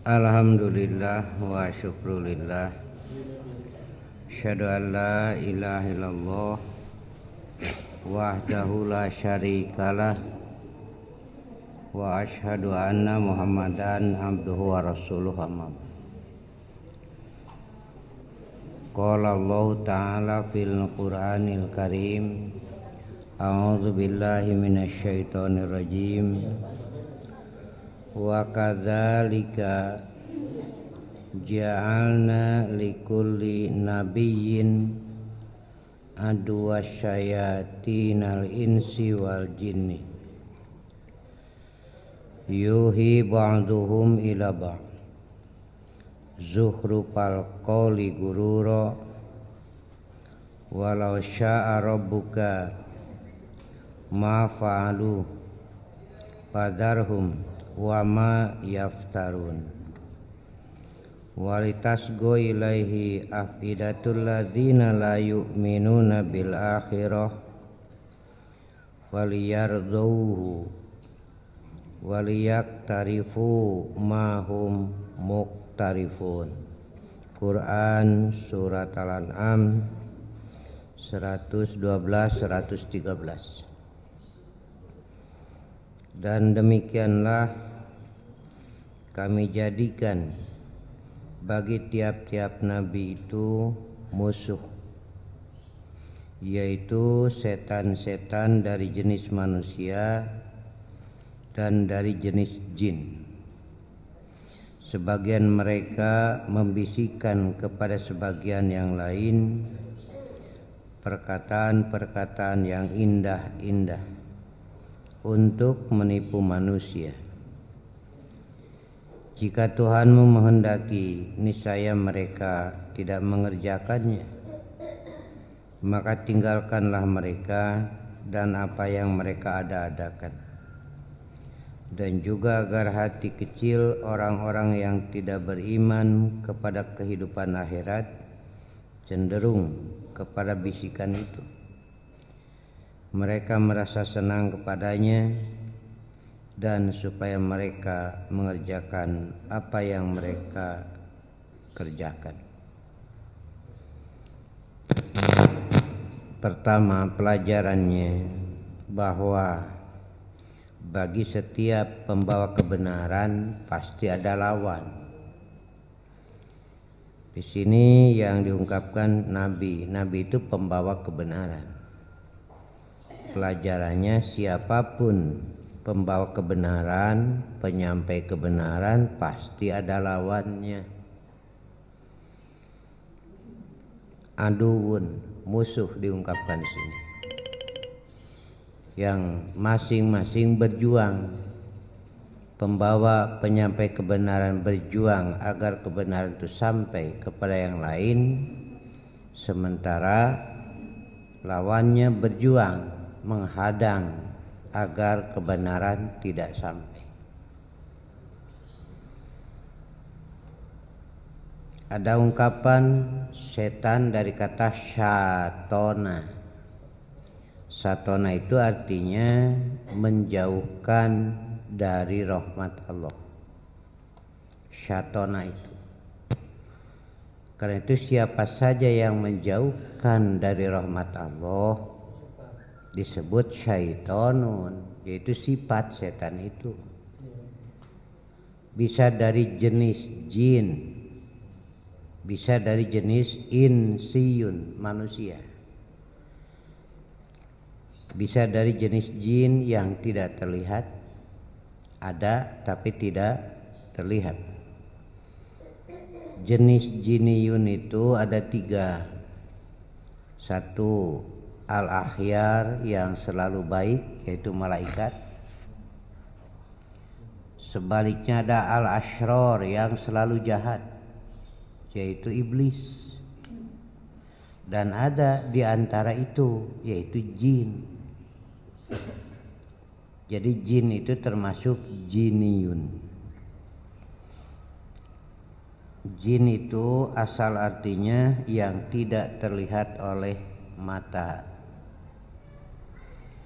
Alhamdulillah wa syukrulillah. Asyhadu an la ilaha illallah wahdahu la syarikalah wa asyhadu anna Muhammadan abduhu wa rasuluh amma. Qala Allah ta'ala fil Qur'anil Karim. A'udzu billahi minasy syaithanir rajim. Wa kadzalika ja'alna likulli nabiyyin aduwwa syayatinal insi wal jinni yuhi ba'duhum ila ba'd zuhrufal qawli gurura walau sya'a rabbuka ma fa'alu fadarhum wa ma yaftarun walitasgo ilaihi afidatul ladzina la yu'minuna bil akhirah waliyardauhu waliyaktarifu ma hum muktarifun. Quran surat Al-An'am 112-113. Dan demikianlah kami jadikan bagi tiap-tiap nabi itu musuh, yaitu setan-setan dari jenis manusia dan dari jenis jin. Sebagian mereka membisikkan kepada sebagian yang lain perkataan-perkataan yang indah-indah untuk menipu manusia. Jika Tuhanmu menghendaki, niscaya mereka tidak mengerjakannya, maka tinggalkanlah mereka dan apa yang mereka ada-adakan. Dan juga agar hati kecil orang-orang yang tidak beriman kepada kehidupan akhirat cenderung kepada bisikan itu. Mereka merasa senang kepadanya, dan supaya mereka mengerjakan apa yang mereka kerjakan. Pertama, pelajarannya bahwa bagi setiap pembawa kebenaran pasti ada lawan. Di sini yang diungkapkan nabi itu pembawa kebenaran. Pelajarannya siapapun pembawa kebenaran, penyampai kebenaran pasti ada lawannya. Aduun, musuh diungkapkan di sini. Yang masing-masing berjuang. Pembawa penyampai kebenaran berjuang agar kebenaran itu sampai kepada yang lain, sementara lawannya berjuang menghadang agar kebenaran tidak sampai. Ada ungkapan setan dari kata syatona. Syatona itu artinya menjauhkan dari rahmat Allah. Syatona itu. Karena itu siapa saja yang menjauhkan dari rahmat Allah disebut syaitonun, yaitu sifat setan itu. Bisa dari jenis jin, bisa dari jenis insiyun, manusia. Bisa dari jenis jin yang tidak terlihat, ada tapi tidak terlihat. Jenis jiniyun itu ada 3. 1, al-akhyar yang selalu baik, yaitu malaikat. Sebaliknya ada al-ashror yang selalu jahat, yaitu iblis. Dan ada di antara itu, yaitu jin. Jadi jin itu termasuk jiniyun. Jin itu asal artinya yang tidak terlihat oleh mata.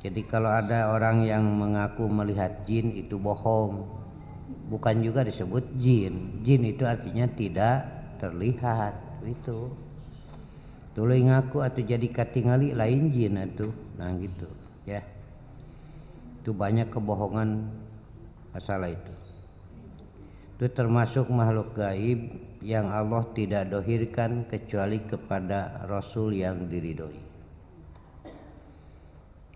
Jadi kalau ada orang yang mengaku melihat jin itu bohong. bukan juga disebut jin. Jin itu artinya tidak terlihat. Itu tuluy ngaku atau jadi katingali lain jin atuh. Nah gitu ya. Itu banyak kebohongan masalah itu. Itu termasuk makhluk gaib yang Allah tidak dohirkan kecuali kepada Rasul yang diridhoi.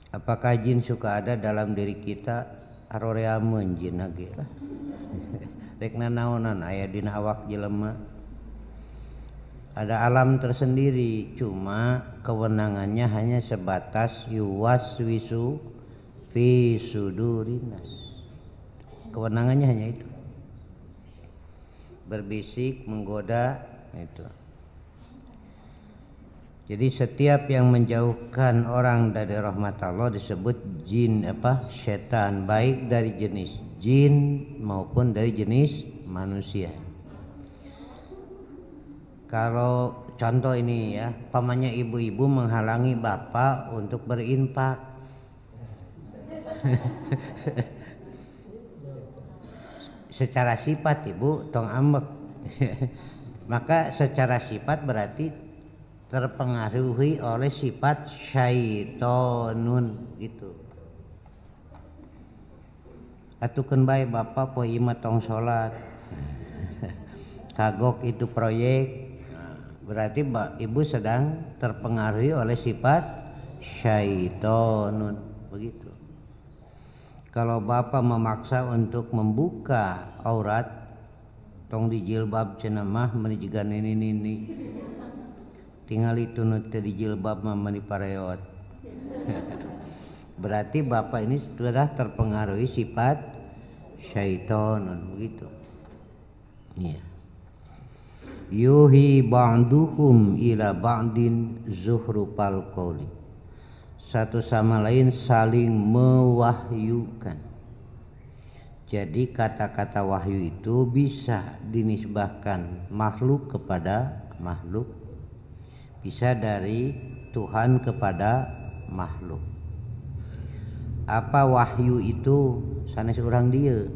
Apakah jin suka ada dalam diri kita? Aroreameun jin lagi lah. Rekna naonan aya dina awak jelema. Ada alam tersendiri, cuma kewenangannya hanya sebatas yuwaswisu fi sudurinas. Kewenangannya hanya itu. Berbisik, menggoda, itu. Jadi setiap yang menjauhkan orang dari rahmat Allah disebut jin setan, baik dari jenis jin maupun dari jenis manusia. Kalau contoh ini ya, pamannya ibu-ibu menghalangi bapak untuk berinfak. Secara sifat ibu tong ambek. Maka secara sifat berarti terpengaruhi oleh sifat syaitonun gitu. Atukeun bae bapak poe imah tong salat. Kagok itu proyek. Berarti ibu sedang terpengaruhi oleh sifat syaitonun begitu. Kalau bapak memaksa untuk membuka aurat tong dijilbab cenah mah meuni jiga nini-nini. Tinggal itu nu teu dijilbab mah meuni pareot. Berarti bapak ini sudah terpengaruhi sifat syaitonun begitu. Iya. Yuhi ba'duhum ila ba'din zuhrupal qauli. Satu sama lain saling mewahyukan. Jadi kata-kata wahyu itu bisa dinisbahkan makhluk kepada makhluk, bisa dari Tuhan kepada makhluk. Apa wahyu itu? Sanes urang dieu.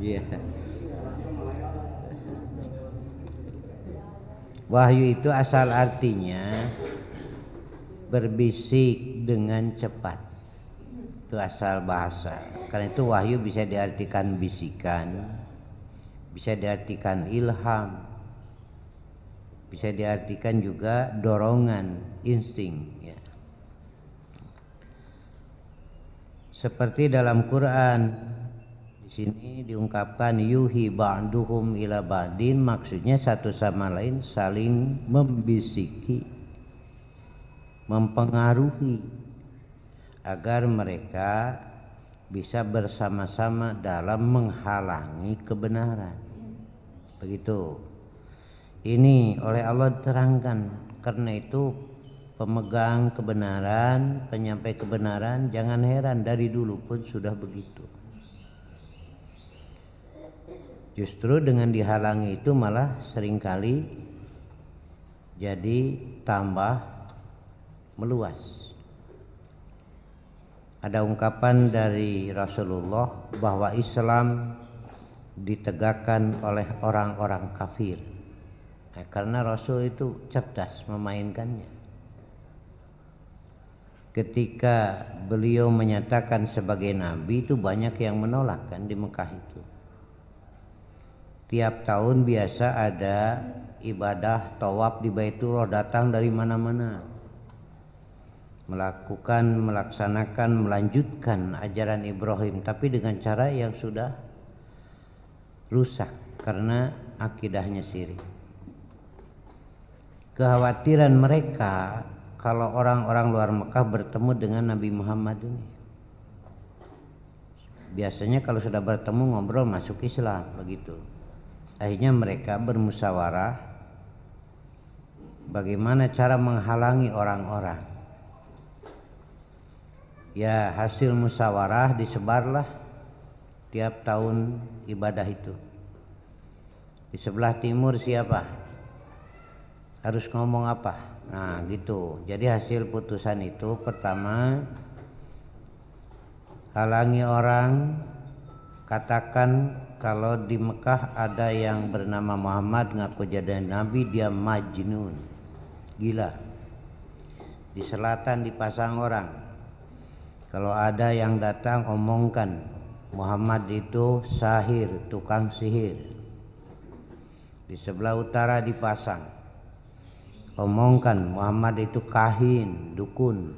Iya. Wahyu itu asal artinya berbisik dengan cepat. Itu asal bahasa. Karena itu wahyu bisa diartikan bisikan, bisa diartikan ilham, bisa diartikan juga dorongan, insting ya. Seperti dalam Quran di sini diungkapkan yuhi ba'duhum ila ba'din, maksudnya satu sama lain saling membisiki, mempengaruhi agar mereka bisa bersama-sama dalam menghalangi kebenaran. Begitu. Ini oleh Allah terangkan. Karena itu pemegang kebenaran, penyampai kebenaran, jangan heran dari dulu pun sudah begitu. Justru dengan dihalangi itu malah seringkali jadi tambah meluas. Ada ungkapan dari Rasulullah bahwa Islam ditegakkan oleh orang-orang kafir. Nah, karena Rasul itu cerdas memainkannya. Ketika beliau menyatakan sebagai nabi itu banyak yang menolak kan di Mekah itu. Tiap tahun biasa ada ibadah tawaf di Baitullah, datang dari mana-mana. Melaksanakan, melanjutkan ajaran Ibrahim, tapi dengan cara yang sudah rusak karena akidahnya syirik. Kekhawatiran mereka kalau orang-orang luar Mekah bertemu dengan Nabi Muhammad ini. Biasanya kalau sudah bertemu ngobrol masuk Islam begitu. Akhirnya mereka bermusyawarah bagaimana cara menghalangi orang-orang. Ya, hasil musyawarah disebarlah tiap tahun ibadah itu. Di sebelah timur siapa? Harus ngomong apa? Nah gitu. Jadi hasil putusan itu pertama halangi orang, katakan kalau di Mekah ada yang bernama Muhammad ngaku jadi nabi, dia majnun, gila. Di selatan dipasang orang, kalau ada yang datang omongkan Muhammad itu sahir, tukang sihir. Di sebelah utara dipasang, omongkan Muhammad itu kahin, dukun.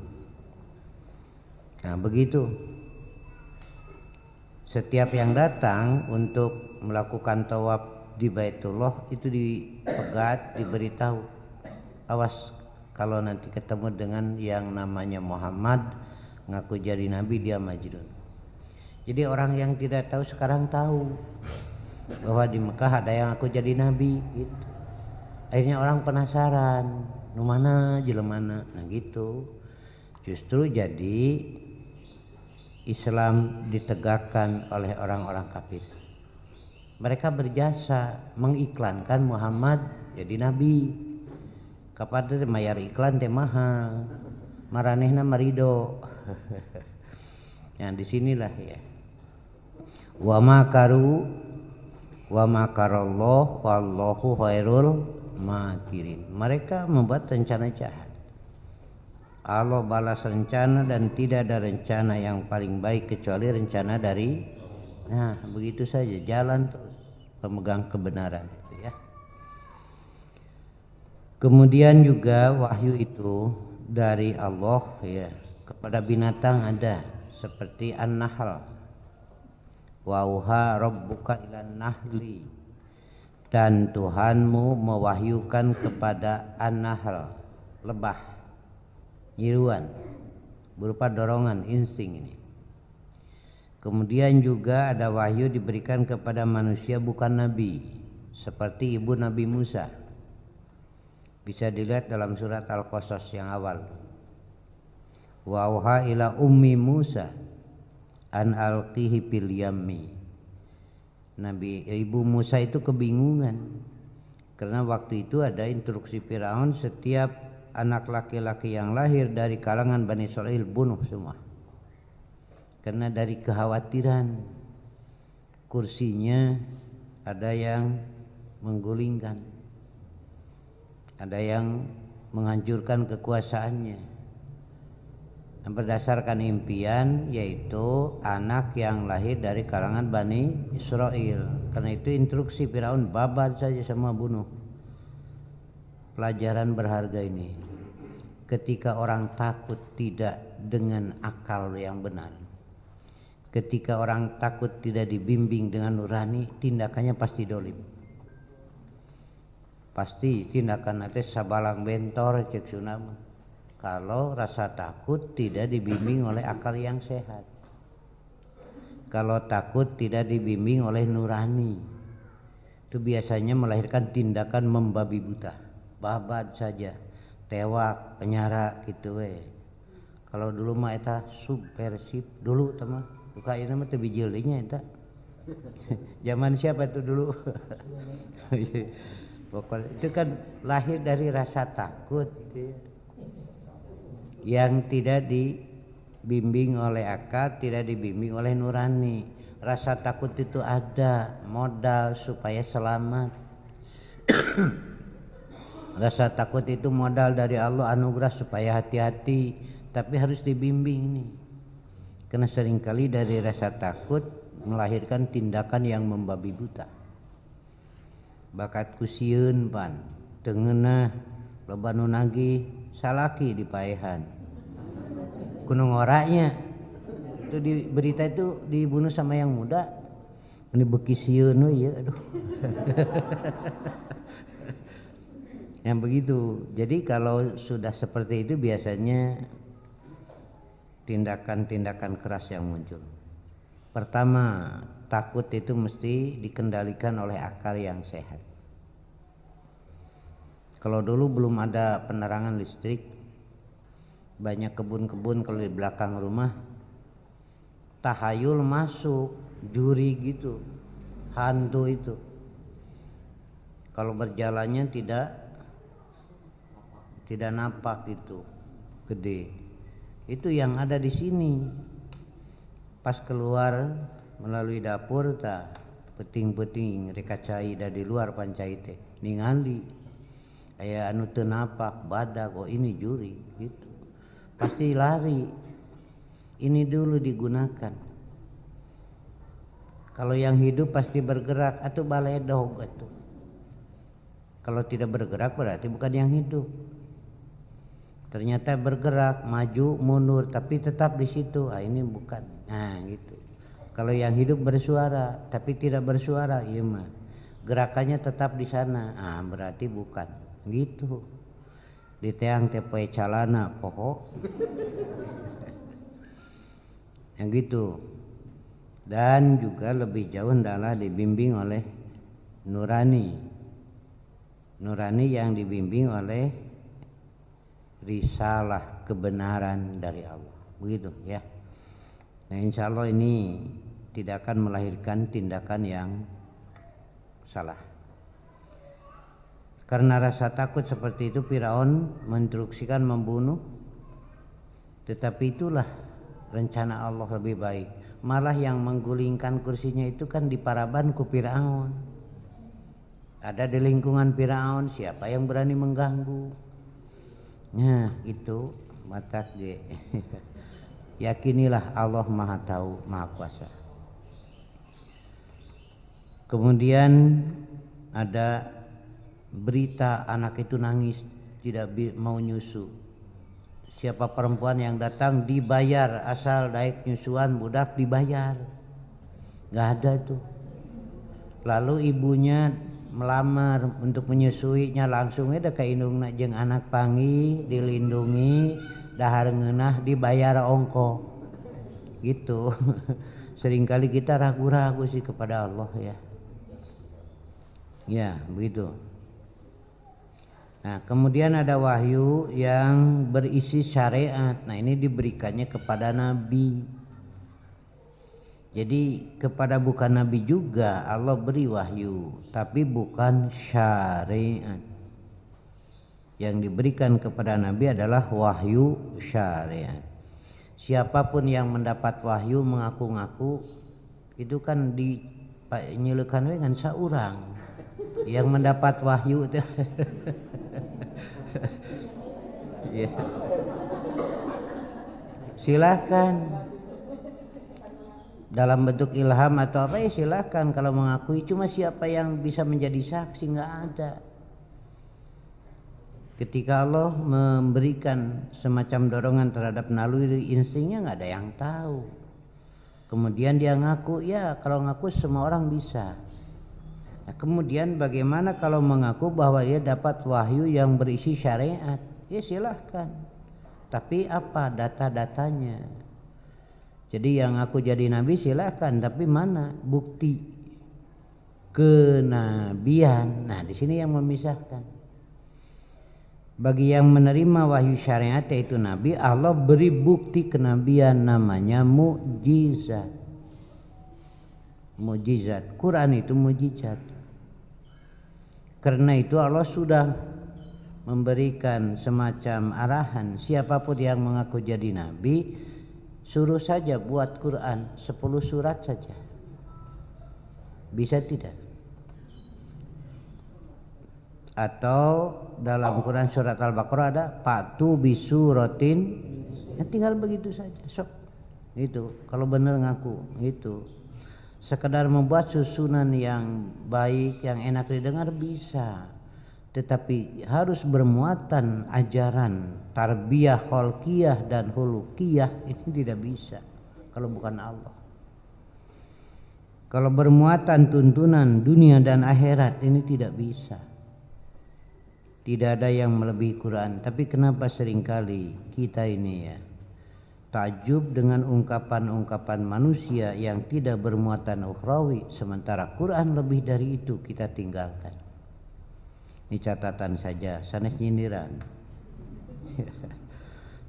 Nah begitu. Setiap yang datang untuk melakukan tawaf di Baitullah itu dipegat, diberitahu, awas kalau nanti ketemu dengan yang namanya Muhammad ngaku jadi nabi, dia majnun. Jadi orang yang tidak tahu sekarang tahu bahwa di Mekah ada yang ngaku jadi nabi gitu. Akhirnya orang penasaran, nu mana jelemana, nah gitu. Justru jadi Islam ditegakkan oleh orang-orang kafir. Mereka berjasa mengiklankan Muhammad jadi nabi. Kapan mayar iklan teh mahal, maranehna marido. Nah disinilah ya. Wa makaru wa makarallah wallahu khairul makirin. Mereka membuat rencana jahat. Allah balas rencana dan tidak ada rencana yang paling baik kecuali rencana dari, nah begitu saja, jalan terus pemegang kebenaran itu ya. Kemudian juga wahyu itu dari Allah ya kepada binatang ada seperti an-nahl, wa auha rabbuka ilan nahli, dan Tuhanmu mewahyukan kepada an-nahl, lebah, nyiruan, berupa dorongan, insting ini. Kemudian juga ada wahyu diberikan kepada manusia bukan nabi, seperti ibu Nabi Musa. Bisa dilihat dalam surat Al-Qasas yang awal. Wa auha ila ummi Musa an alqihi fil yammi. Nabi ibu Musa itu kebingungan karena waktu itu ada instruksi Firaun, setiap anak laki-laki yang lahir dari kalangan Bani Israil bunuh semua. Karena dari kekhawatiran kursinya ada yang menggulingkan, ada yang menghancurkan kekuasaannya. Dan berdasarkan impian yaitu anak yang lahir dari kalangan Bani Israil. Karena itu instruksi Firaun, babat saja semua, bunuh. Pelajaran berharga ini, ketika orang takut tidak dengan akal yang benar, ketika orang takut tidak dibimbing dengan nurani, tindakannya pasti dolim. Pasti tindakan nanti sabalang bentor cek sunama. Kalau rasa takut tidak dibimbing oleh akal yang sehat, kalau takut tidak dibimbing oleh nurani, itu biasanya melahirkan tindakan membabi buta. Babat saja, tewak, penyara gitu we. Kalau dulu mah eta subversif dulu teman, buka ini mah teu bijilnya eta. Zaman siapa itu dulu? Pokoknya itu kan lahir dari rasa takut gitu ya. Yang tidak dibimbing oleh akal, tidak dibimbing oleh nurani. Rasa takut itu ada modal supaya selamat. Rasa takut itu modal dari Allah, anugerah supaya hati-hati, tapi harus dibimbing nih. Karena seringkali dari rasa takut melahirkan tindakan yang membabi buta. Bakat kusieun pan, teu ngeunah, loba nu nagih salaki dipaehan. Kuno ngoranya itu di berita itu dibunuh sama yang muda. Ini beki sieun we ya, aduh. Yang begitu. Jadi kalau sudah seperti itu biasanya tindakan-tindakan keras yang muncul. Pertama, takut itu mesti dikendalikan oleh akal yang sehat. Kalau dulu belum ada penerangan listrik, banyak kebun-kebun kalau di belakang rumah, tahayul masuk, juri gitu, hantu itu. Kalau berjalannya tidak nampak gitu, gede. Itu yang ada di sini. Pas keluar melalui dapur tak peting-peting reka cai dari luar pancai teh ningali aya anu teu napak badak, oh ini juri gitu. Pasti lari. Ini dulu digunakan. Kalau yang hidup pasti bergerak atau baledog atuh. Kalau tidak bergerak berarti bukan yang hidup. Ternyata bergerak, maju, mundur, tapi tetap di situ. Ah ini bukan. Nah, gitu. Kalau yang hidup bersuara, tapi tidak bersuara, iya mah. Gerakannya tetap di sana. Ah, berarti bukan. Gitu. Di teang teh poe calana poho. Yang gitu. Dan juga lebih jauh adalah dibimbing oleh nurani. Nurani yang dibimbing oleh risalah kebenaran dari Allah, begitu ya. Nah, insya Allah ini tidak akan melahirkan tindakan yang salah. Karena rasa takut seperti itu Firaun menginstruksikan membunuh, tetapi itulah rencana Allah lebih baik. Malah yang menggulingkan kursinya itu kan diparaban ku Firaun. Ada di lingkungan Firaun, siapa yang berani mengganggu? Nah itu mata ge. Yakinilah Allah Maha Tahu, Maha Kuasa. Kemudian ada berita anak itu nangis, tidak mau nyusu. Siapa perempuan yang datang dibayar, asal daek nyusuan budak dibayar. Gak ada tuh. Lalu ibunya melamar untuk menyusuinya, langsung ada ka indungna jeung anak panggih dilindungi, dahar ngeunah dibayar ongko gitu. Seringkali kita ragu-ragu sih kepada Allah ya. Ya begitu. Nah kemudian ada wahyu yang berisi syariat. Nah ini diberikannya kepada Nabi. Jadi kepada bukan Nabi juga Allah beri wahyu, tapi bukan syariat. Yang diberikan kepada Nabi adalah wahyu syariat. Siapapun yang mendapat wahyu mengaku-ngaku itu kan dinyelekan dengan saurang. Yang mendapat wahyu itu ya. Silakan dalam bentuk ilham atau apa ya silakan kalau mengakui, cuma siapa yang bisa menjadi saksi? Nggak ada. Ketika Allah memberikan semacam dorongan terhadap naluri instingnya, nggak ada yang tahu. Kemudian dia ngaku, ya kalau ngaku semua orang bisa. Nah, kemudian bagaimana kalau mengaku bahwa dia dapat wahyu yang berisi syariat? Ya silahkan. Tapi apa data-datanya? Jadi yang aku jadi nabi silahkan, tapi mana bukti kenabian? Nah di sini yang memisahkan. Bagi yang menerima wahyu syariat yaitu nabi, Allah beri bukti kenabian namanya mukjizat. Mukjizat. Quran itu mukjizat. Karena itu Allah sudah memberikan semacam arahan, siapapun yang mengaku jadi nabi, suruh saja buat Quran 10 surat saja. Bisa tidak? Atau dalam Quran surat Al-Baqarah ada fatu bisuratin, ya tinggal begitu saja. Sok. Itu kalau benar ngaku gitu. Sekedar membuat susunan yang baik, yang enak didengar bisa. Tetapi harus bermuatan ajaran tarbiyah kholqiyah dan hulukiyah, ini tidak bisa kalau bukan Allah. Kalau bermuatan tuntunan dunia dan akhirat, ini tidak bisa. Tidak ada yang melebihi Quran. Tapi kenapa seringkali kita ini ya takjub dengan ungkapan-ungkapan manusia yang tidak bermuatan ukhrawi, sementara Quran lebih dari itu kita tinggalkan. Ini catatan saja, sanes nyindiran.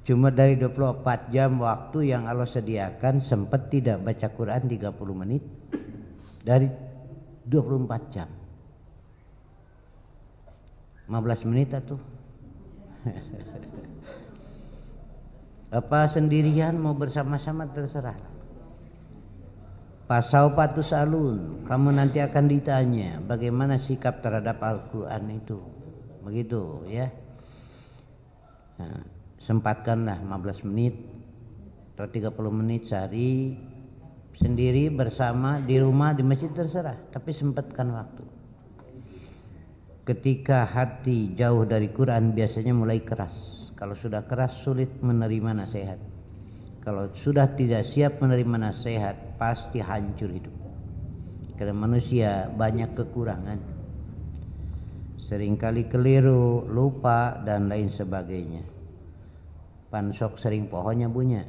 Cuma dari 24 jam waktu yang Allah sediakan, sempat tidak baca Quran 30 menit dari 24 jam. 15 menit atuh. Apa sendirian mau bersama-sama terserah. Fasaufa tusalun, kamu nanti akan ditanya bagaimana sikap terhadap Al-Quran itu. Begitu ya. Nah, sempatkanlah 15 menit atau 30 menit sehari sendiri bersama di rumah di masjid terserah, tapi sempatkan waktu. Ketika hati jauh dari Quran biasanya mulai keras. Kalau sudah keras sulit menerima nasihat. Kalau sudah tidak siap menerima nasihat pasti hancur hidup. Karena manusia banyak kekurangan. Seringkali keliru, lupa dan lain sebagainya. Pansok sering pohonnya bunyi.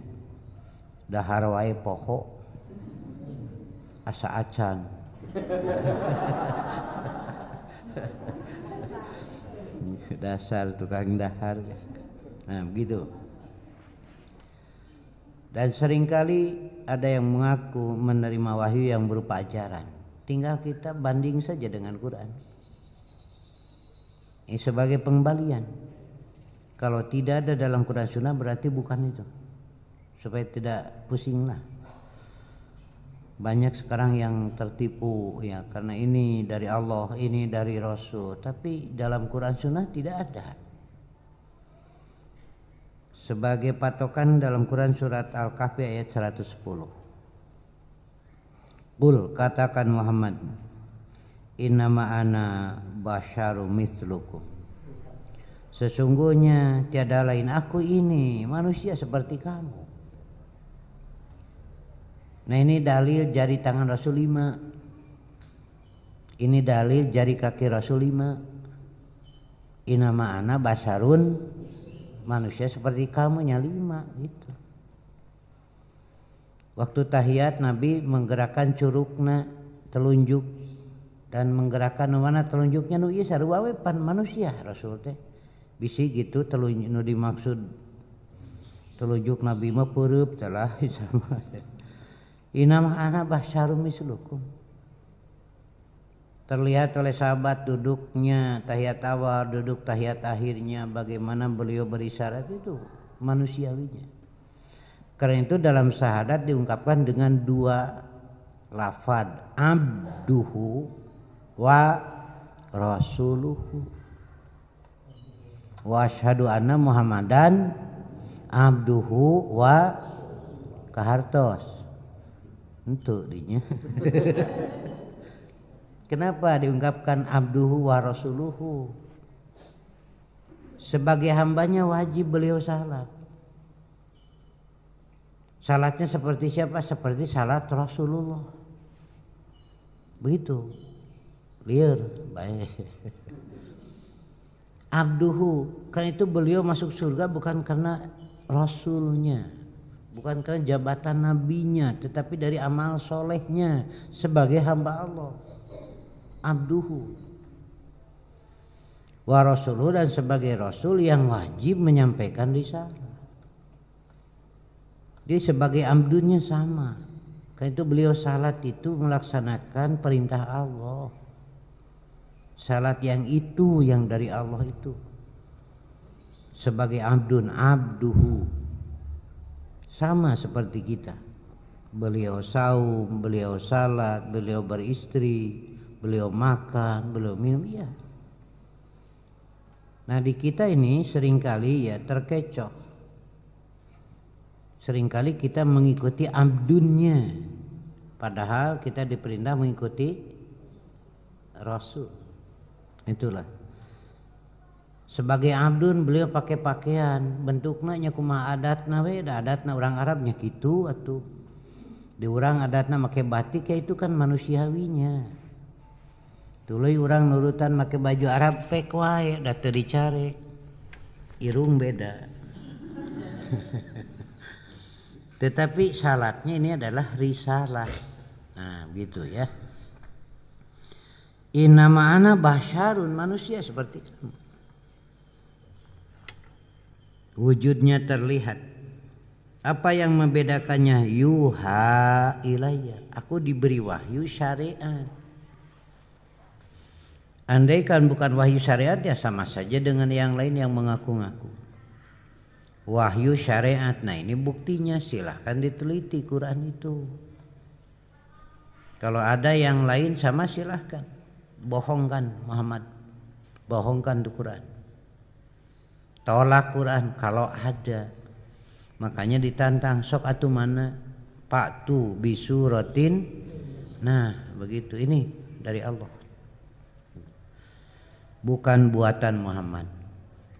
Dahar wae poho asa acan. Dasar tukang dahar. Nah begitu. Dan seringkali ada yang mengaku menerima wahyu yang berupa ajaran. Tinggal kita banding saja dengan Quran. Ini sebagai pengembalian. Kalau tidak ada dalam Quran Sunnah berarti bukan itu. Supaya tidak pusinglah. Banyak sekarang yang tertipu ya karena ini dari Allah, ini dari Rasul, tapi dalam Quran Sunnah tidak ada. Sebagai patokan dalam Quran surat Al-Kahfi ayat 110. Qul, katakan Muhammad, innama ana basyarum mithlukum. Sesungguhnya tiada lain aku ini manusia seperti kamu. Nah ini dalil jari tangan Rasul 5. Ini dalil jari kaki Rasul 5. Innama ana basyarun, manusia seperti kamu nya 5 gitu. Waktu tahiyat Nabi menggerakkan curugna telunjuk dan menggerakkan mana telunjuknya nu ieu sarua we pan manusia Rasul teh. Bisi gitu telunjuk nu dimaksud telunjuk Nabi mah peureub telah sama. Innama ana basyarum mislukum. Terlihat oleh sahabat duduknya tahiyat awal, duduk tahiyat akhirnya, bagaimana beliau berisyarat itu manusiawinya. Karena itu dalam syahadat diungkapkan dengan 2 lafaz, abduhu wa rasuluhu. Wa asyhadu anna Muhammadan abduhu wa kahartos. Untuk dinya. Kenapa diungkapkan abduhu wa rasuluhu? Sebagai hambanya wajib beliau salat. Salatnya seperti siapa? Seperti salat Rasulullah. Begitu. Liar, baik. Abduhu, kan itu beliau masuk surga bukan karena rasulnya, bukan karena jabatan nabinya, tetapi dari amal solehnya sebagai hamba Allah. Abduhu wa rasuluhu, dan sebagai rasul yang wajib menyampaikan risalah. Dia sebagai abdunya sama. Karena itu beliau salat itu melaksanakan perintah Allah. Salat yang itu yang dari Allah itu. Sebagai abdun, abduhu. Sama seperti kita. Beliau saum, beliau salat, beliau beristri, beliau makan, beliau minum, iya. Nah di kita ini seringkali ya terkecoh. Seringkali kita mengikuti abdunnya, padahal kita diperintah mengikuti Rasul. Itulah. Sebagai abdun beliau pakai pakaian, bentuknya kumaha adatna we, da adatna orang Arabnya gitu atuh. Di urang adatna make batik ya itu kan manusiawinya. Tuluy urang nurutan make baju Arab pek wae da teu dicare. Irung beda. Tetapi salatnya ini adalah risalah. Nah, gitu ya. Innama ana basyarun, manusia seperti kamu. Wujudnya terlihat. Apa yang membedakannya? Yuha ilayya. Aku diberi wahyu syariat. Andaikan bukan wahyu syariat ya sama saja dengan yang lain yang mengaku-ngaku. Wahyu syariat, nah ini buktinya, silahkan diteliti Quran itu. Kalau ada yang lain sama silahkan. Bohongkan Muhammad, bohongkan tuh Quran. Tolak Quran kalau ada. Makanya ditantang, sok atuh mana Pak tu bisuratin. Nah begitu, ini dari Allah, bukan buatan Muhammad.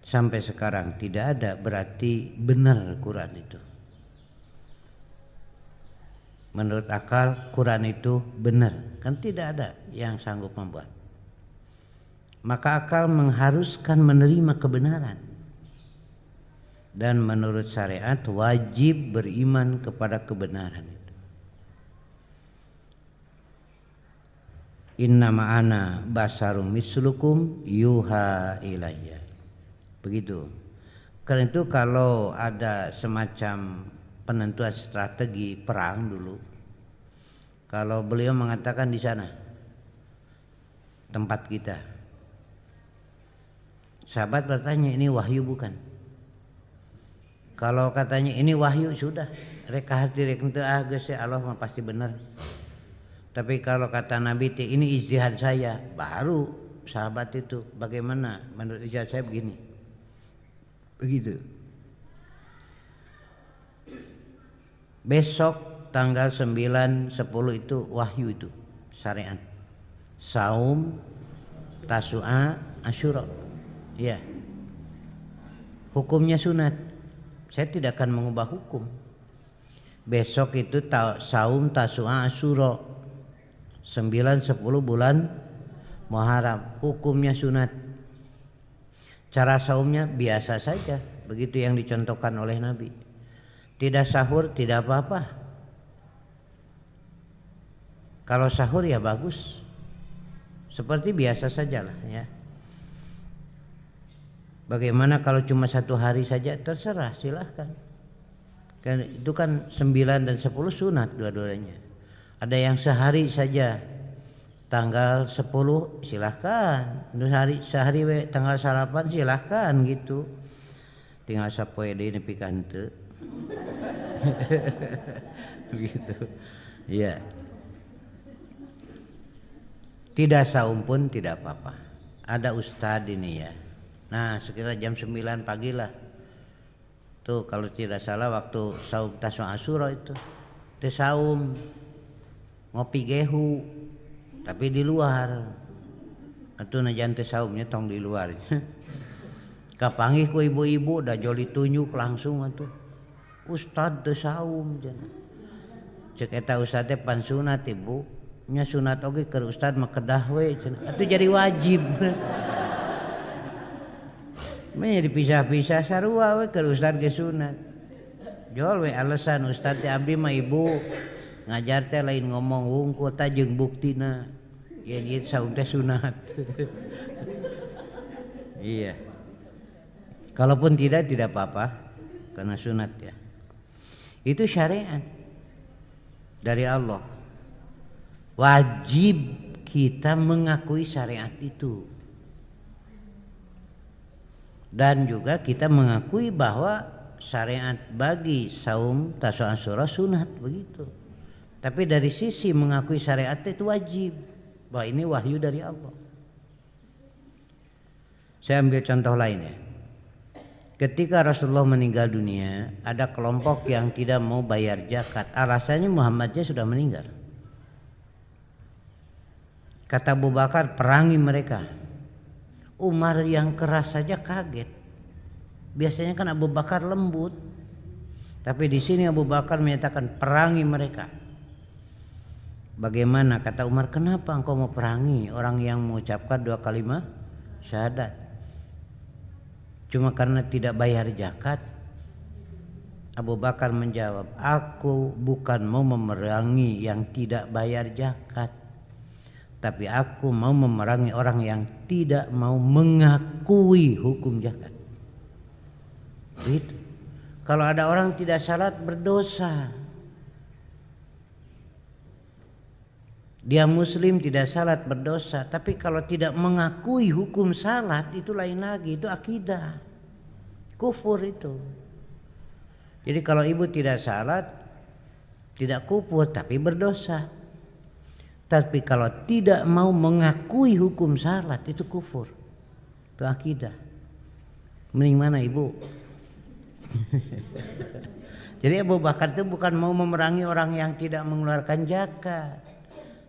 Sampai sekarang tidak ada, berarti benar Quran itu. Menurut akal Quran itu benar, kan tidak ada yang sanggup membuat. Maka akal mengharuskan menerima kebenaran. Dan menurut syariat wajib beriman kepada kebenaran itu. Inna ma'ana basarum mislukum yuha ilayya. Begitu. Karena itu kalau ada semacam penentuan strategi perang dulu, kalau beliau mengatakan di sana tempat kita, sahabat bertanya ini wahyu bukan? Kalau katanya ini wahyu sudah, reka hati rek teu geus Allah mah pasti benar. Tapi kalau kata Nabi ini ijtihad saya, baru sahabat itu bagaimana menurut ijtihad saya begini. Begitu. Besok tanggal 9, 10 itu wahyu itu syariat. Saum, Tasu'a, Asyura. Ya. Hukumnya sunat. Saya tidak akan mengubah hukum. Besok itu saum, Tasu'a, Asyura. 9, 10 bulan Muharram. Hukumnya sunat. Cara saumnya biasa saja. Begitu yang dicontohkan oleh Nabi. Tidak sahur, tidak apa-apa. Kalau sahur ya bagus. Seperti biasa sajalah ya. Bagaimana kalau cuma 1 hari saja, terserah, silahkan. Kan itu kan 9 dan 10 sunat dua-duanya. Ada yang sehari saja, tanggal 10 silahkan. Sehari tanggal 8 silahkan gitu. Tinggal sapoe deui nepi ka henteu. Begitu. Iya. Tidak saum pun tidak apa-apa. Ada ustadz ini ya. Nah sekitar jam 9 pagi lah. Tuh kalau tidak salah waktu saum Tasu'a Asyura itu. Teu saum. Ngopi gehu. Tapi di luar. Atuh najan teu saumnya tong di luar. Kapanggih ku ibu-ibu da joli tunjuk langsung atuh. Ustad teu saum cenah. Cek eta ustad teh pan sunat ibu. Nya sunat oge keur ustad mah kedah we cenah. Atuh jadi wajib. Manya dipisah-pisah sarua we keur ustad ge sunat. Jol we alasan ustad teh abdi mah ibu ngajar teh lain ngomong wungkul tah jeung buktina. Yen ieu saum teh sunat. Iya. Kalaupun tidak apa-apa karena sunat ya. Itu syariat dari Allah. Wajib kita mengakui syariat itu. Dan juga kita mengakui bahwa syariat bagi saum Tasu'a Asyura sunat begitu. Tapi dari sisi mengakui syariat itu wajib. Bahwa ini wahyu dari Allah. Saya ambil contoh lain ya. Ketika Rasulullah meninggal dunia, ada kelompok yang tidak mau bayar zakat. Alasannya Muhammadnya sudah meninggal. Kata Abu Bakar, perangi mereka. Umar yang keras saja kaget. Biasanya kan Abu Bakar lembut. Tapi di sini Abu Bakar menyatakan perangi mereka. Bagaimana? Kata Umar, kenapa engkau mau perangi orang yang mengucapkan 2 kalimat syahadat? Cuma karena tidak bayar zakat. Abu Bakar menjawab, aku bukan mau memerangi yang tidak bayar zakat, tapi aku mau memerangi orang yang tidak mau mengakui hukum zakat. Gitu. Kalau ada orang tidak salat berdosa. Dia muslim tidak salat berdosa. Tapi kalau tidak mengakui hukum salat itu lain lagi. Itu akidah. Kufur itu. Jadi kalau ibu tidak salat tidak kufur tapi berdosa. Tapi kalau tidak mau mengakui hukum salat itu kufur. Itu akidah. Mending mana ibu? Jadi Abu Bakar itu bukan mau memerangi orang yang tidak mengeluarkan zakat,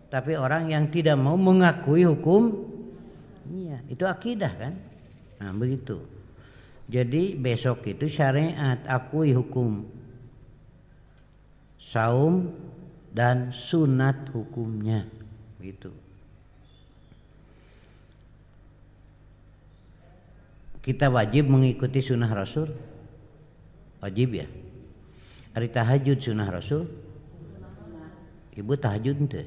tapi orang yang tidak mau mengakui hukum. Iya, itu akidah kan? Nah, begitu. Jadi besok itu syariat akui hukum saum dan sunat hukumnya, begitu. Kita wajib mengikuti sunnah Rasul, wajib ya. Hari tahajud sunnah Rasul, ibu tahajud ente?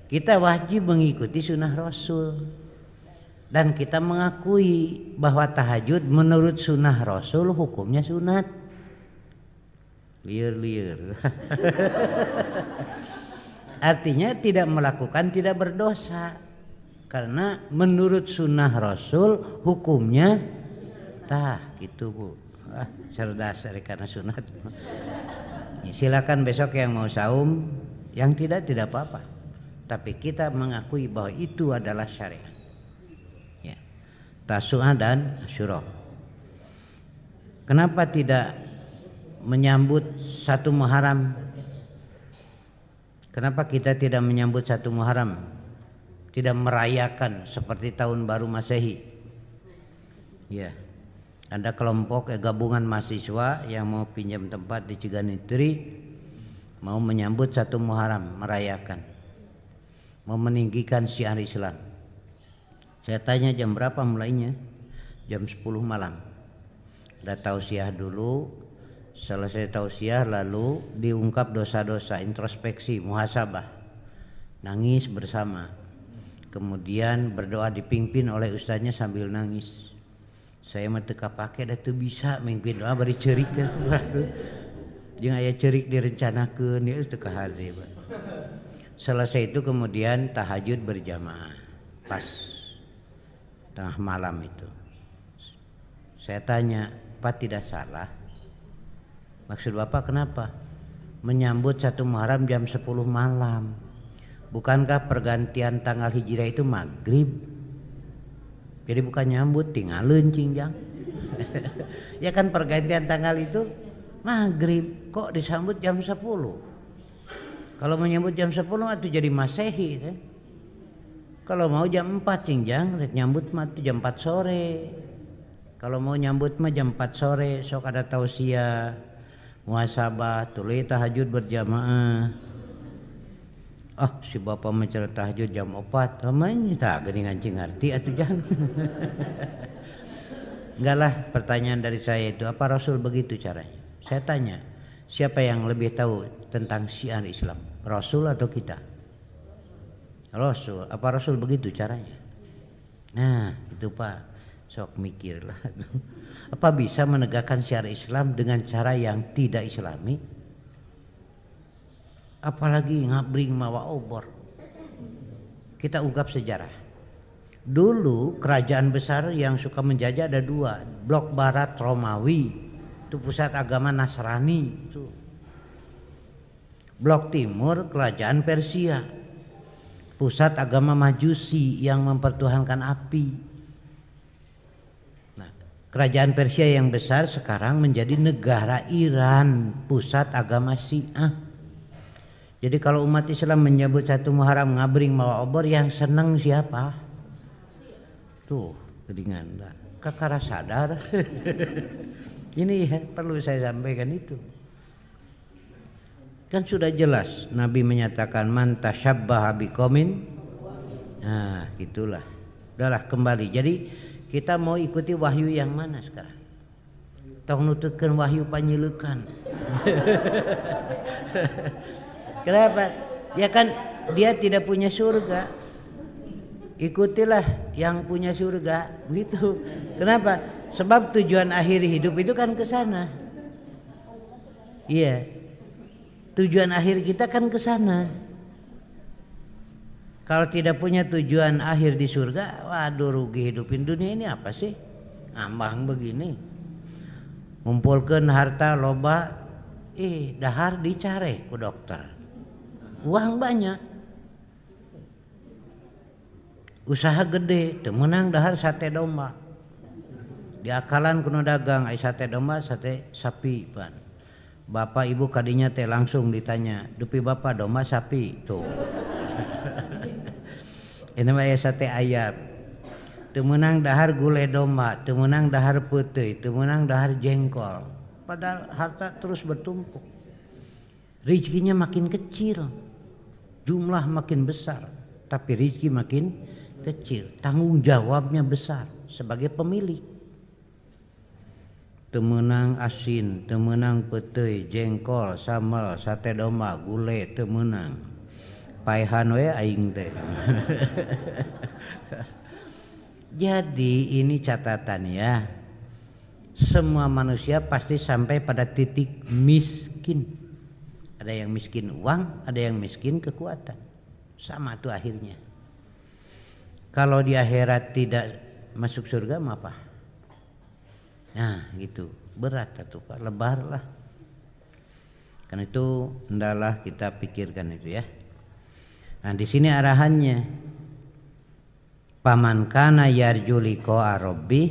Kita wajib mengikuti sunnah Rasul dan kita mengakui bahwa tahajud menurut sunnah Rasul hukumnya sunat. Liur. Artinya tidak melakukan tidak berdosa karena menurut sunnah Rasul hukumnya tah gitu bu. Cerdas karena sunat. Ya, silakan besok yang mau saum, yang tidak apa-apa. Tapi kita mengakui bahwa itu adalah syariat. Ya. Tasu'a dan Asyura. Kenapa tidak menyambut 1 Muharram? Kenapa kita tidak menyambut 1 Muharram? Tidak merayakan seperti tahun baru Masehi. Ya. Ada kelompok gabungan mahasiswa yang mau pinjam tempat di Ciganitri, mau menyambut 1 Muharram, merayakan, mau meninggikan syiar Islam. Saya tanya jam berapa mulainya? Jam 10 malam. Ada tausiah dulu, selesai tausiah lalu diungkap dosa-dosa, introspeksi, muhasabah, nangis bersama. Kemudian berdoa dipimpin oleh ustaznya sambil nangis. Saya mah teu kapake da teu bisa mimpin doa bari ceurik teh. Jeung aya ceurik direncanakeun ieu teu kahade. Selesai itu kemudian tahajud berjamaah. Pas tengah malam itu. Saya tanya, Pak tidak salah? Maksud Bapak kenapa? Menyambut 1 Muharram jam 10 malam. Bukankah pergantian tanggal hijriah itu maghrib? Jadi bukan nyambut, tinggalin cingjang. Ya kan pergantian tanggal itu maghrib, kok disambut jam 10? Kalau menyambut jam 10 itu jadi Masehi. Kalau mau jam 4 cingjang, nyambut mah jam 4 sore. Kalau mau nyambut mah jam 4 sore, sok ada tausiah, muhasabah, tuluy tahajud berjamaah. Si bapak mencerah tahajud jam 4, namanya tak gini ngancing ngerti atuh jangan. Enggak lah, pertanyaan dari saya itu apa Rasul begitu caranya? Saya tanya, siapa yang lebih tahu tentang syiar Islam? Rasul atau kita? Rasul. Apa Rasul begitu caranya? Nah, itu Pak, sok mikirlah. Apa bisa menegakkan syiar Islam dengan cara yang tidak Islami? Apalagi ngabring mawa obor. Kita ungkap sejarah. Dulu kerajaan besar yang suka menjajah ada 2. Blok Barat Romawi, itu pusat agama Nasrani. Itu. Blok Timur kerajaan Persia, pusat agama Majusi yang mempertuhankan api. Nah, kerajaan Persia yang besar sekarang menjadi negara Iran, pusat agama Syiah. Jadi kalau umat Islam menyebut 1 Muharram ngabring mawa obor, yang senang siapa? Tuh, kedingan dah. Kakara sadar. Ini ya, perlu saya sampaikan itu. Kan sudah jelas Nabi menyatakan man tasyabbaha biqaumin. Nah, gitulah. Udahlah kembali. Jadi kita mau ikuti wahyu yang mana sekarang? Tong nutukeun wahyu panyileukan. Kenapa? Ya kan dia tidak punya surga. Ikutilah yang punya surga, begitu. Kenapa? Sebab tujuan akhir hidup itu kan ke sana. Iya. Tujuan akhir kita kan ke sana. Kalau tidak punya tujuan akhir di surga, waduh rugi hidupin dunia ini apa sih? Ngambang begini. Ngumpulkeun harta loba dahar dicare ku dokter. Uang banyak. Usaha gede, teu meunang dahar sate domba. Diakalan kuno dagang ai sate domba, sate sapi pan. Bapak ibu kadinya teh langsung ditanya, "Dupi bapak domba sapi?" Tuh. Ini mah sate ayam. Teu meunang dahar gulai domba, teu meunang dahar peuteuy, teu meunang dahar jengkol. Padahal harta terus bertumpuk. Rezekinya makin kecil, jumlah makin besar, tapi rezeki makin kecil. Tanggung jawabnya besar sebagai pemilik. Teu meunang asin, teu meunang peuteuy, jengkol, sambal, sate domba, gulai teu meunang. Paehan we aing teh. Jadi ini catatan ya. Semua manusia pasti sampai pada titik miskin. Ada yang miskin uang, ada yang miskin kekuatan. Sama tuh akhirnya. Kalau di akhirat tidak masuk surga mah apa? Nah gitu, berat tuh Pak, lebar lah. Karena itu hendaklah kita pikirkan itu ya. Nah di sini arahannya, paman kana yarju liqa rabbih,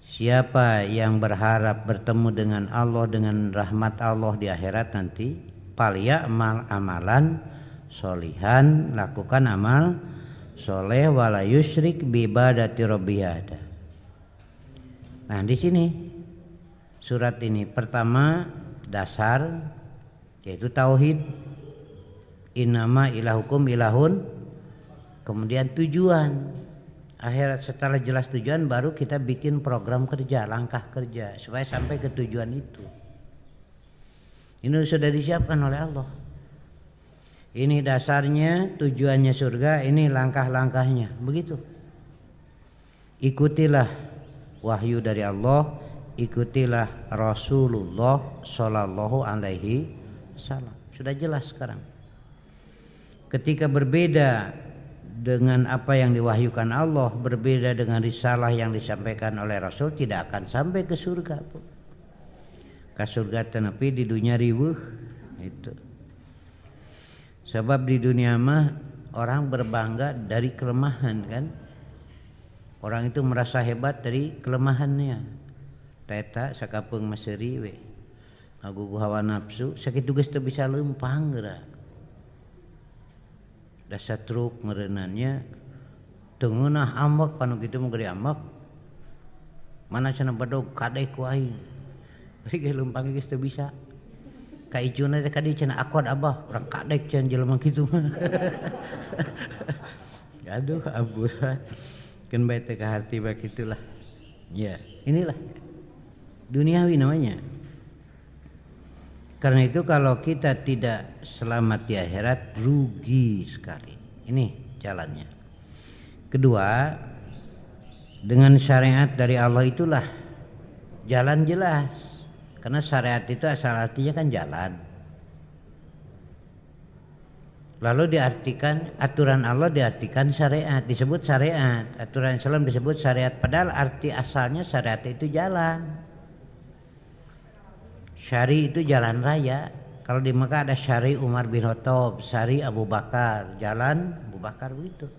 siapa yang berharap bertemu dengan Allah, dengan rahmat Allah di akhirat nanti, falyamal amalan solihan, lakukan amal soleh, wala yusyrik bi ibadati rabbih ahada. Nah di sini surat ini pertama dasar yaitu tauhid, innama ilahukum ilahun, kemudian tujuan akhirat. Setelah jelas tujuan baru kita bikin program kerja, langkah kerja supaya sampai ke tujuan itu. Ini sudah disiapkan oleh Allah. Ini dasarnya, tujuannya surga, ini langkah-langkahnya. Begitu. Ikutilah wahyu dari Allah, ikutilah Rasulullah sallallahu alaihi wasallam. Sudah jelas sekarang. Ketika berbeda dengan apa yang diwahyukan Allah, berbeda dengan risalah yang disampaikan oleh Rasul, tidak akan sampai ke surga. Ke surga tenepi di dunia riweuh itu. Sebab di dunia mah orang berbangga dari kelemahan kan. Orang itu merasa hebat dari kelemahannya. Teta sakapeung meseri we. Ngagugu hawa nafsu, sakitu geus teu bisa leumpang geura. Da satruk ngeureunannya teu ngeunah ambek panu kitu mah gede ambek. Mana cenah badog kadek ku aing. Bari ge leumpang geus teu bisa. Ka icuna teh kadi cenah akuat abah, urang kadek cenah jelema kitu mah. Aduh ampun. Kan bae teh ka harti bae kitulah. Ya, inilah duniawi namanya. Karena itu kalau kita tidak selamat di akhirat, rugi sekali. Ini jalannya. Kedua, dengan syariat dari Allah itulah jalan jelas. Karena syariat itu asal artinya kan jalan. Lalu diartikan, aturan Allah diartikan syariat, disebut syariat. Aturan Islam disebut syariat. Padahal arti asalnya syariat itu jalan. Syari itu jalan raya. Kalau di Mekah ada syari Umar bin Khattab, syari Abu Bakar, jalan Abu Bakar begitu.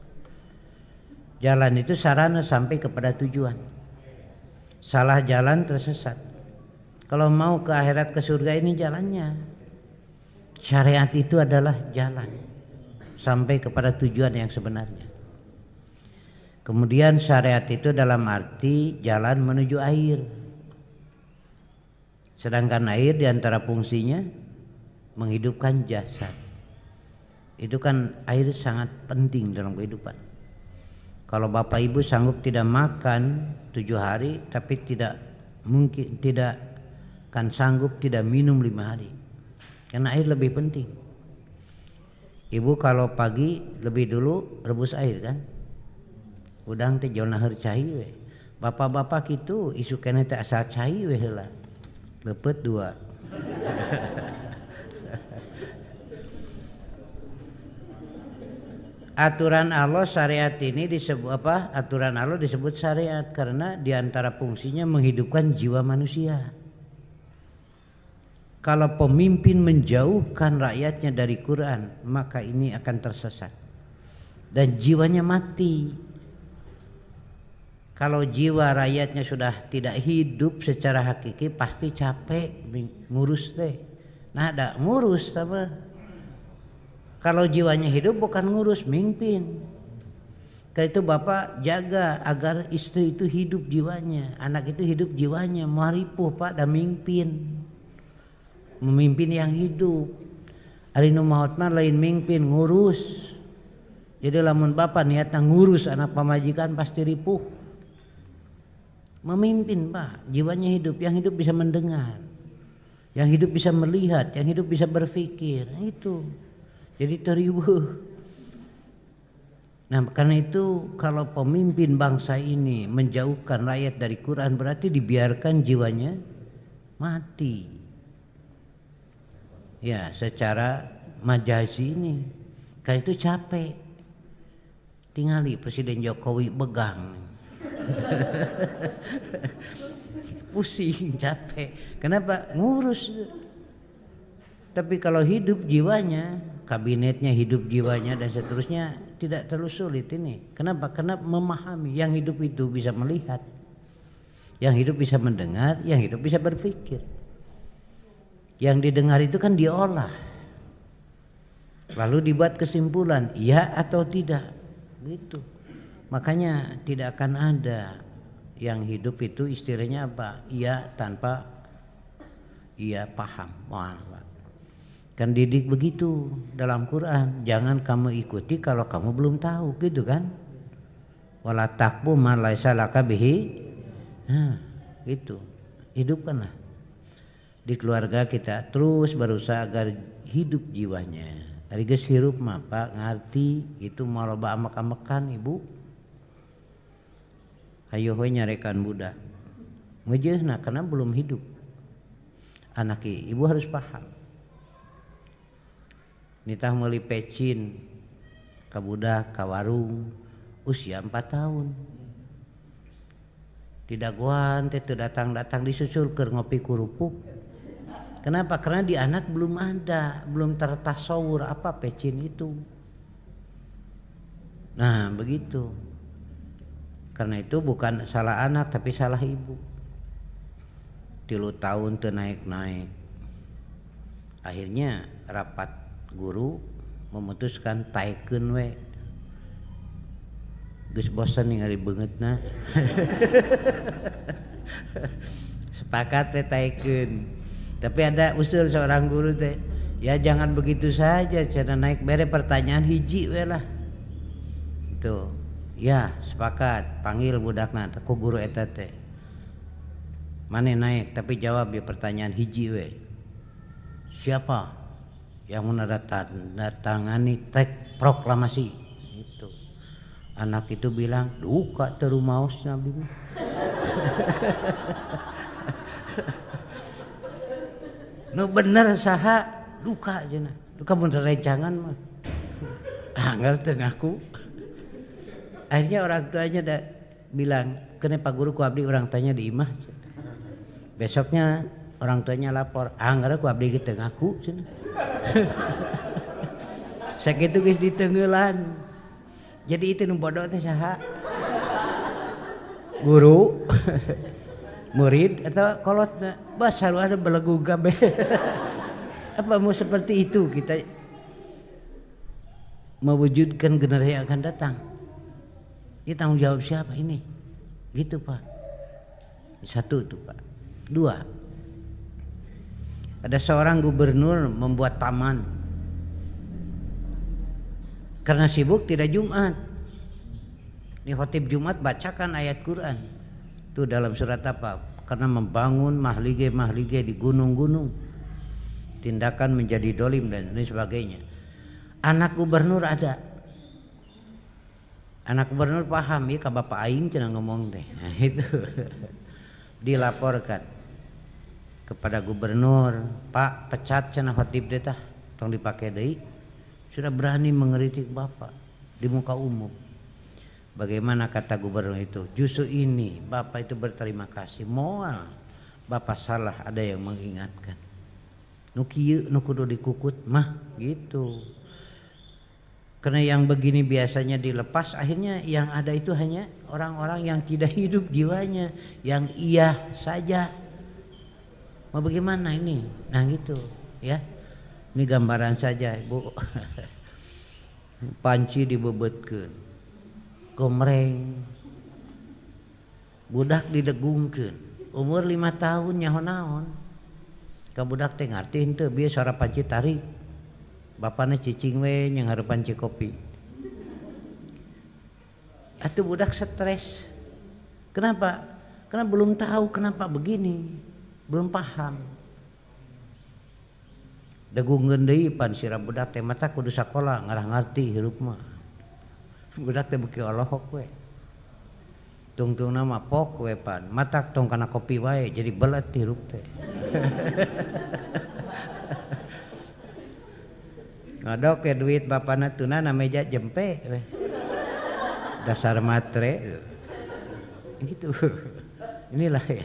Jalan itu sarana sampai kepada tujuan. Salah jalan tersesat. Kalau mau ke akhirat ke surga ini jalannya. Syariat itu adalah jalan sampai kepada tujuan yang sebenarnya. Kemudian syariat itu dalam arti jalan menuju air. Sedangkan air diantara fungsinya menghidupkan jasad. Itu kan air sangat penting dalam kehidupan. Kalau bapak ibu sanggup tidak makan 7 hari, tapi tidak kan sanggup tidak minum 5 hari. Karena air lebih penting. Ibu kalau pagi lebih dulu rebus air kan. Udang teh jol naheur cai we. Bapak-bapak kitu isu keneh teh asal cai we heula. Lepet 2. Aturan Allah syariat ini disebut apa? Aturan Allah disebut syariat karena diantara fungsinya menghidupkan jiwa manusia. Kalau pemimpin menjauhkan rakyatnya dari Quran, maka ini akan tersesat dan jiwanya mati. Kalau jiwa rakyatnya sudah tidak hidup secara hakiki, pasti capek ngurus deh. Nah, ada ngurus apa? Kalau jiwanya hidup bukan ngurus, mimpin. Karena itu bapak jaga agar istri itu hidup jiwanya, anak itu hidup jiwanya, muharipuh pak dan mimpin. Memimpin yang hidup. Ari nu maot mah lain mimpin, ngurus. Jadi lamun bapak niatna ngurus anak pamajikan pasti ripuh. Memimpin pak, jiwanya hidup, yang hidup bisa mendengar, yang hidup bisa melihat, yang hidup bisa berpikir, itu. Jadi teribuh. Nah karena itu kalau pemimpin bangsa ini menjauhkan rakyat dari Quran, berarti dibiarkan jiwanya mati. Ya secara majazi ini. Karena itu capek. Tingali Presiden Jokowi begang. Pusing, capek. Kenapa? Ngurus. Tapi kalau hidup jiwanya, kabinetnya hidup jiwanya dan seterusnya, tidak terlalu sulit ini. Kenapa? Karena memahami. Yang hidup itu bisa melihat, yang hidup bisa mendengar, yang hidup bisa berpikir. Yang didengar itu kan diolah, lalu dibuat kesimpulan iya atau tidak, gitu. Makanya tidak akan ada yang hidup itu istilahnya apa? Iya tanpa iya paham. Wah, kan didik begitu dalam Quran. Jangan kamu ikuti kalau kamu belum tahu, gitu kan? Wala taqfu ma laisa laka bihi. Nah, gitu. Hidupkanlah. Di keluarga kita terus berusaha agar hidup jiwanya. Ari geus hirup mah Pak ngarti itu mau loba amek-amekan ibu. Hayu we nyarekan budak. Ngejeuna karena belum hidup. Anak ibu harus paham. Nitah meuli pecin ka budak ka warung usia 4 tahun. Di daguan teh teu datang-datang disusul keur ngopi kurupuk. Kenapa? Karena di anak belum ada, belum tertasawur apa pecin itu. Nah begitu. Karena itu bukan salah anak tapi salah ibu. 3 tahun teu naik-naik. Akhirnya rapat guru memutuskan taikeun we. Geus bosan ningali beungeutna. Sepakat we taikeun. Tapi ada usul seorang guru teh, ya jangan begitu saja, cara naik bere pertanyaan hiji we lah. Tuh, ya sepakat, panggil budakna, ku guru eta teh. Mane naik, tapi jawab ya pertanyaan hiji we. Siapa yang menandatangani teks proklamasi? Itu. Anak itu bilang, duka teru maos Nabi. Nu bener saha duka aja nah. Duka mun rencangan mah. Anggar teu ngaku. Akhirnya orang tuanya bilang, "Kene Pak Guru ku abdi urang tanya di imah." Besoknya orang tuanya lapor, "Anggar ku abdi teu ngaku." Sakitu geus diteungeulan. Jadi itu nu bodoh teh saha? Guru. Murid atau kolotna bas harus ada belegu gabe. Apa mau seperti itu kita mewujudkan generasi yang akan datang? Ini tanggung jawab siapa ini? Gitu Pak. 1 itu Pak. 2. Ada seorang gubernur membuat taman. Karena sibuk tidak Jumat. Di khotib Jumat bacakan ayat Quran. Itu dalam surat apa? Karena membangun mahlige di gunung-gunung, tindakan menjadi dolim dan lain sebagainya. Anak gubernur ada, anak gubernur paham ya ka bapak aing cenah ngomong teh. Nah, itu dilaporkan kepada gubernur, Pak pecat cenah khotib teh tah, tong dipake deui. Sudah berani mengkritik bapak di muka umum. Bagaimana kata gubernur itu? Justru ini Bapak itu berterima kasih. Moal Bapak salah ada yang mengingatkan. Nu kieu nu kudu dikukut mah gitu. Karena yang begini biasanya dilepas, akhirnya yang ada itu hanya orang-orang yang tidak hidup jiwanya, yang iya saja. Mau bagaimana ini? Nah gitu ya. Ini gambaran saja, Bu. Panci dibebetkeun. Gomreng. Budak didegungkeun. Umur 5 tahun nyaho naon. Ka budak teh ngarti henteu bieu sora panci tarik. Bapaknya cicing we yang harapan kopi. Atuh budak stres. Kenapa? Karena belum tahu kenapa begini, belum paham. Degungkeun deui pan sira budak teh mata kudu sakola ngarah ngarti hirup mah. Budak teh beuki olohok we. Tungtungna mah pok we pan, mata tong kana kopi wae jadi belet hirup teh. Ngadok ke duit bapana tuna na meja jempe dasar matre gitu. Inilah ya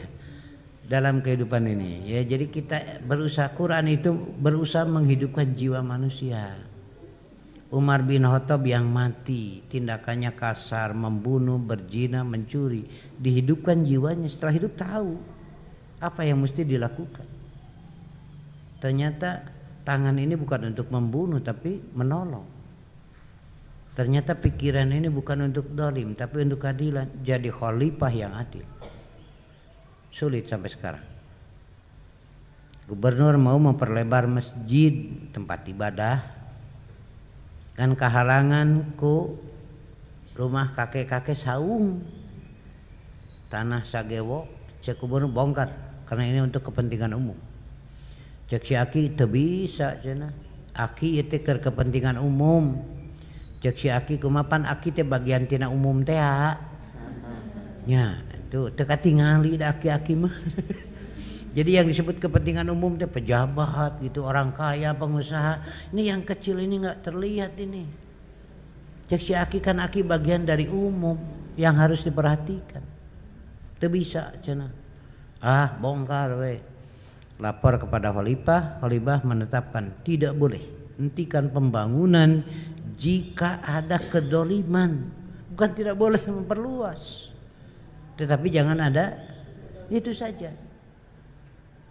dalam kehidupan ini ya. Jadi kita berusaha, Quran itu berusaha menghidupkan jiwa manusia. Umar bin Khattab yang mati tindakannya kasar, membunuh, berzina, mencuri, dihidupkan jiwanya. Setelah hidup tahu apa yang mesti dilakukan. Ternyata tangan ini bukan untuk membunuh tapi menolong. Ternyata pikiran ini bukan untuk dolim tapi untuk keadilan. Jadi khalifah yang adil. Sulit sampai sekarang. Gubernur mau memperlebar masjid tempat ibadah, kan kehalangan ku rumah kakek-kakek saung. Tanah Sagewo cek gubernur bongkar karena ini untuk kepentingan umum. Cek si Aki teu bisa cenah. Aki ieu teh keur kepentingan umum. Cek si Aki kumapan Aki teh bagian tina umum teh nya. Tuh teu katingali da aki-aki mah. Jadi yang disebut kepentingan umum teh pejabat gitu, orang kaya, pengusaha. Ini yang kecil ini enggak terlihat ini. Cek si Aki kan Aki bagian dari umum yang harus diperhatikan. Teu bisa cenah. Ah, bongkar we. Lapor kepada khalifah, khalifah menetapkan tidak boleh hentikan pembangunan jika ada kedoliman. Bukan tidak boleh memperluas, tetapi jangan ada itu saja.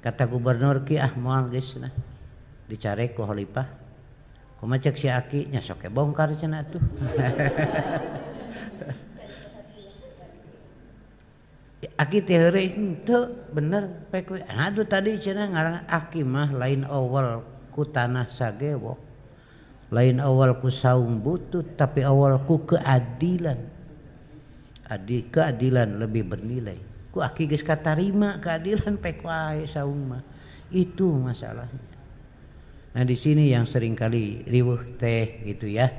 Kata gubernur ki moal geus nah dicari ku khalifah. Kumaha cek si Aki nya sok bongkar cenah atuh. Aki teh heureuy henteu bener pek we. Aduh tadi cenah ngarangan Aki mah lain awal ku tanah Sagewo. Lain awal ku saung butut tapi awal ku keadilan. Keadilan lebih bernilai. Ku Aki geus katarima keadilan pek wae saung mah. Itu masalahnya. Nah di sini yang sering kali riweuh teh gitu ya.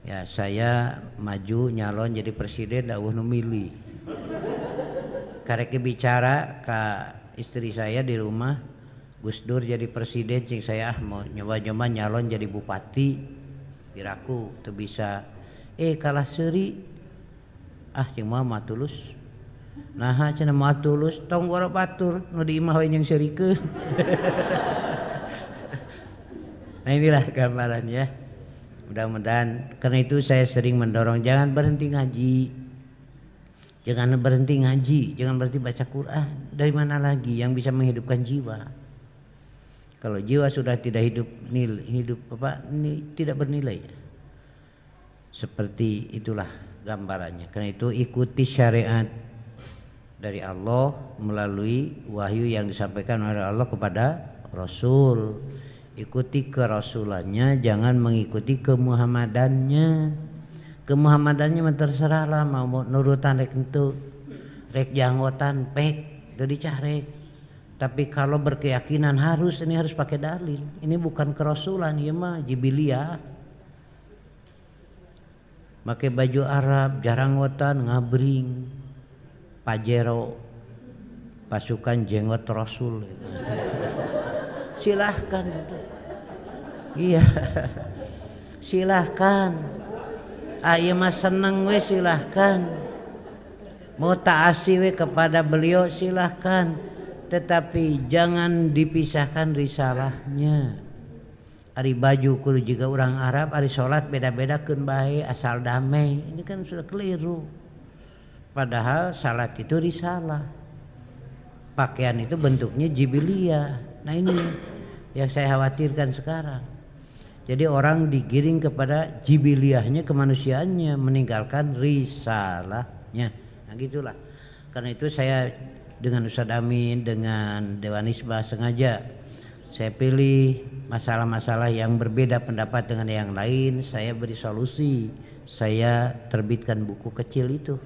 Ya saya maju nyalon jadi presiden dawuh nu milih. Karek bicara ke istri saya di rumah, Gus Dur jadi presiden, cing saya mau nyoba-nyoba nyalon jadi bupati, kiraku tuh bisa. Kalah seuri, cing mah matulus. Nah cenah matulus, tong wara batur, nu di imah we jeung seurikeun. Nah inilah gambaran ya. Mudah-mudahan karena itu saya sering mendorong jangan berhenti ngaji. Jangan berhenti ngaji, jangan berhenti baca Quran. Dari mana lagi yang bisa menghidupkan jiwa? Kalau jiwa sudah tidak tidak bernilai. Seperti itulah gambarannya. Karena itu ikuti syariat dari Allah melalui wahyu yang disampaikan oleh Allah kepada Rasul. Ikuti kerasulannya, jangan mengikuti kemuhammadannya. Kemuhammadannya terserah lah, mau nurutan rek entu, rek janggotan pek teu dicarek. Tapi kalau berkeyakinan harus pakai dalil. Ini bukan kerasulan, ieu mah jibiliyah. Pakai baju Arab, jaranggotan, ngabring, pajero, pasukan jenggot Rasul gitu. Silahkan gitu. Iya. Silahkan. Ieu mah seneng we silahkan. Mau taasi we kepada beliau silahkan. tetapi jangan dipisahkan risalahnya. Ari baju kudu juga orang Arab, ari sholat beda-beda keun bae asal damai. Ini kan sudah keliru. Padahal salat itu risalah. Pakaian itu bentuknya jibiliyah. Nah ini yang saya khawatirkan sekarang. Jadi orang digiring kepada jibiliyahnya, kemanusiaannya, meninggalkan risalahnya. Nah gitulah. Karena itu saya dengan Ustaz Amin, dengan Dewan Isbah sengaja saya pilih masalah-masalah yang berbeda pendapat dengan yang lain, saya beri solusi. Saya terbitkan buku kecil itu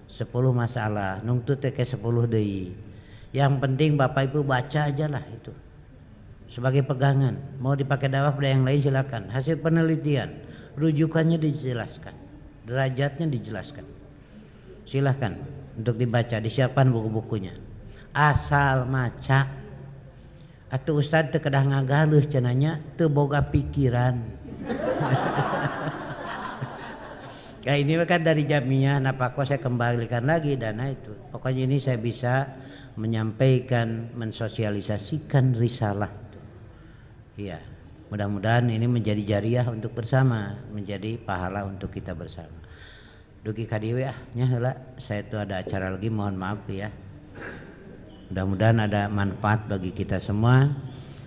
10 masalah, nungtut ke 10 deui. Yang penting Bapak Ibu baca aja lah itu sebagai pegangan. Mau dipakai dakwah pada yang lain silakan. Hasil penelitian, rujukannya dijelaskan, derajatnya dijelaskan. Silakan untuk dibaca, disiapkan buku-bukunya. Asal maca. Atuh Ustad teu kedah ngagaluh cenanya, teu boga pikiran. Kayak ini kan dari Jamiah, napa kok saya kembalikan lagi dana itu. Pokoknya ini saya bisa menyampaikan, mensosialisasikan risalah. Iya, mudah-mudahan ini menjadi jariah untuk bersama, menjadi pahala untuk kita bersama. Dugi kadieu ah, nya heula saya tuh ada acara lagi, mohon maaf ya. Mudah-mudahan ada manfaat bagi kita semua.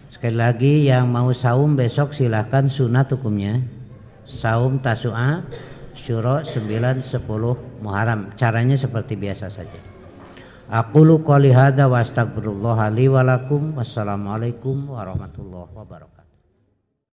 Sekali lagi yang mau saum besok silahkan, sunat hukumnya. Saum Tasu'a, Syuro 9, 10 Muharram. Caranya seperti biasa saja. Aqulu qouli hadza wa astaghfirullah li wa lakum. Wassalamualaikum warahmatullahi wabarakatuh.